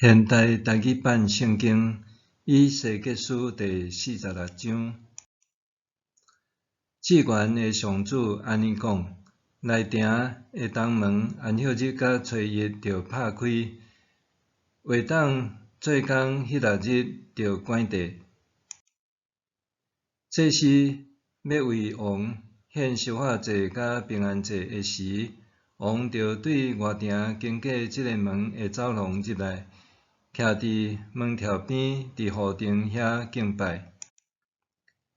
现代台语版圣经以西结书第46章。至元的上主安尼讲：内埕的东门安息日甲初一着拍开，画档做工迄六日着关闭。这是要为王献烧化祭甲平安祭的时，王着对外埕经过即个门的走廊入来。徛伫门条边，伫户顶遐敬拜。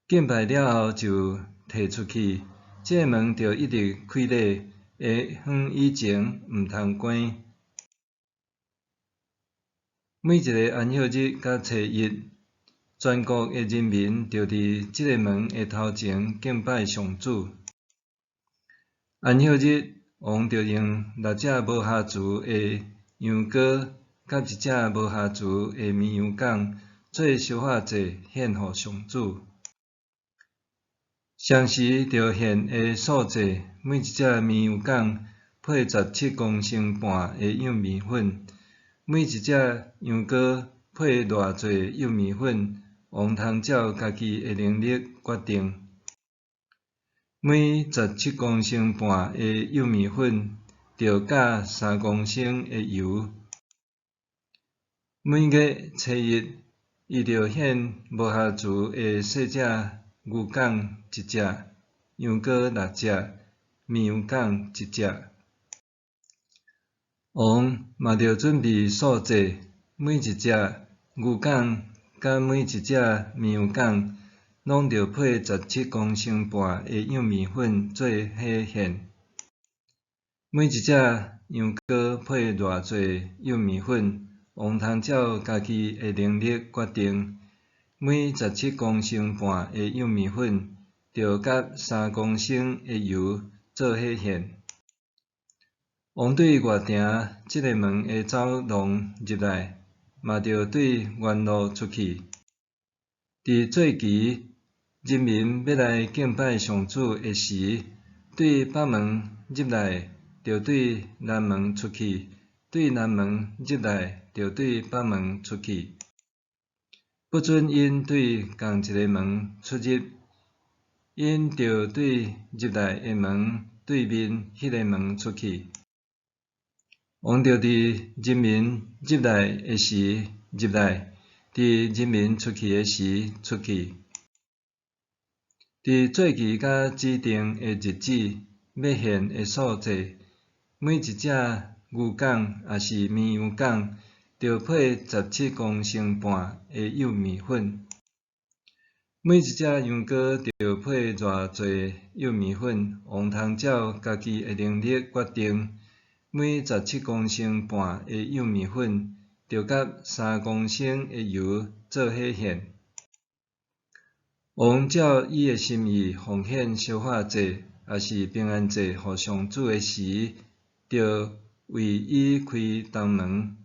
敬拜了后就摕出去，这个门着一直开咧，下昏以前毋通关。每一个安息日甲初一，全国的人民着伫即个门的头前敬拜上主。安息日，王着用6只无瑕疵的羊羔。甲一只无瑕疵的绵羊犅做烧化祭献互上主。常时着献的素祭，每一只绵羊犅配17公升半的幼米粉，每一只羊羔配偌侪幼米粉，王通照家己的能力决定。每17公升半的幼米粉着加3公升的油。每月初一，伊着献无瑕疵的细只牛犅1只，羊羔6只，绵羊犅1只。王嘛着准备素祭，每一只牛犅甲每一只绵羊犅，拢着配17公升半的幼米粉做火献。每一只羊羔配偌侪幼米粉？王通照家己的能力决定，每17公升半的幼米粉，着甲3公升的油做火献。王对外埕即个门的走廊入来，嘛着对原路出去。伫做期，人民要来敬拜上主的时，对北门入来，着对南门出去；对南门入来，着对北门出去，不准因对同一个门出入，因着对入来的门对面迄个门出去。王着伫人民入来的时入来，伫人民出去的时出去。伫做期甲指定的日子，要献的素祭，每一只牛犅也是绵羊犅，着配17公升半的幼米粉，每一只羊羔着配偌侪幼米粉，王通照家己的能力决定。每17公升半的幼米粉，着甲3公升的油做火献。王照伊的心意奉献烧化祭，也是平安祭，互上主的时，着为伊开东门。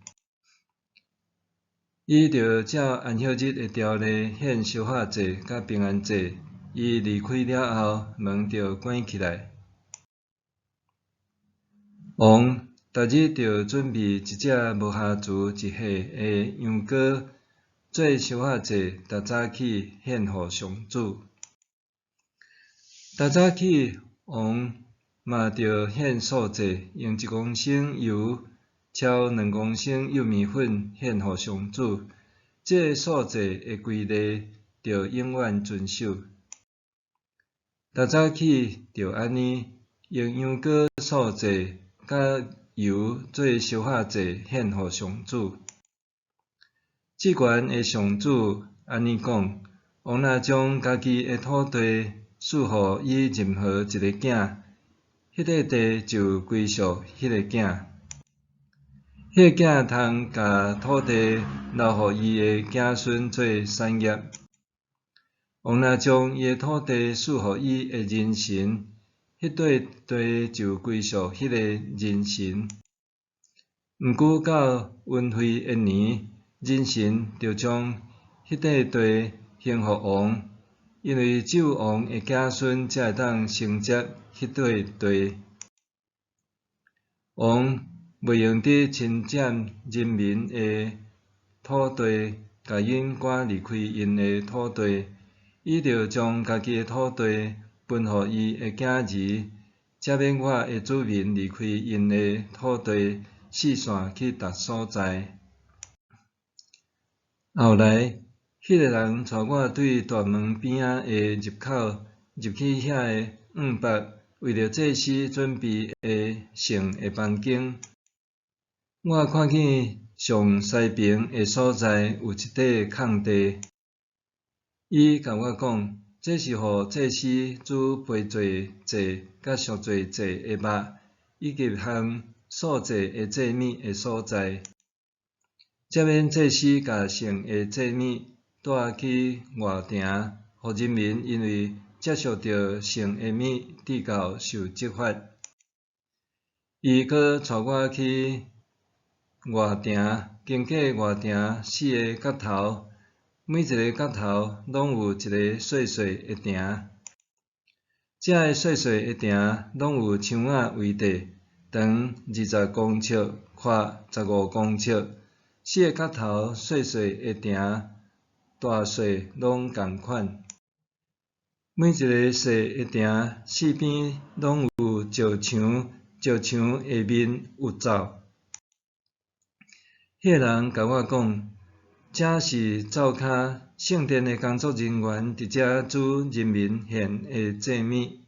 伊着照安息日的条例献烧化祭甲平安祭。伊离开了后，门着关起来。王逐日着准备一只无瑕疵一岁的羊羔，做烧化祭，逐早起献互上主。逐早起，王嘛着献素祭，用1公升油。超2公升幼米粉献互上主，这素祭的规例着永远遵守。逐早起着安尼，用羊羔素祭甲油做烧化祭献互上主。至元的上主安尼讲：王若将家己的土地赐予伊任何一个囝，迄个地就归属迄个囝。迄个囝通甲土地留予伊的子孙做产业。王若将伊的土地赐予伊的人神，迄块地就归属迄个人神。毋久到运费的年，人神就将迄块地献互王，因为只有王的子孙才会当承接迄块地。王袂用得侵占人民的土地，甲因赶离开因的土地，伊着将家己的土地分予伊的囝儿，才免我的子民离开因的土地，四散去逐所在。后来，迄个人带我对大门边仔的入口入去遐个院北，为着祭司准备的圣的房间。我看见上西边的所在有一块空地，伊甲我讲，这是互祭司煮陪罪祭甲赎罪祭的肉，以及项素祭的祭物的所在。才免祭司甲圣的祭物带去外埕，互人民因为接受着圣的物，直到受责罚。伊阁带我去外埕，经过外埕4个角头，每一个角头拢有一个细细的埕。这个细细的埕拢有墙仔围地，长20公尺，宽15公尺。4个角头细细的埕，大细拢共款。每一个细的埕四边拢有石墙，石墙下面有灶。迄个人甲我讲，这是灶骹圣殿的工作人员伫遮煮人民献的祭物。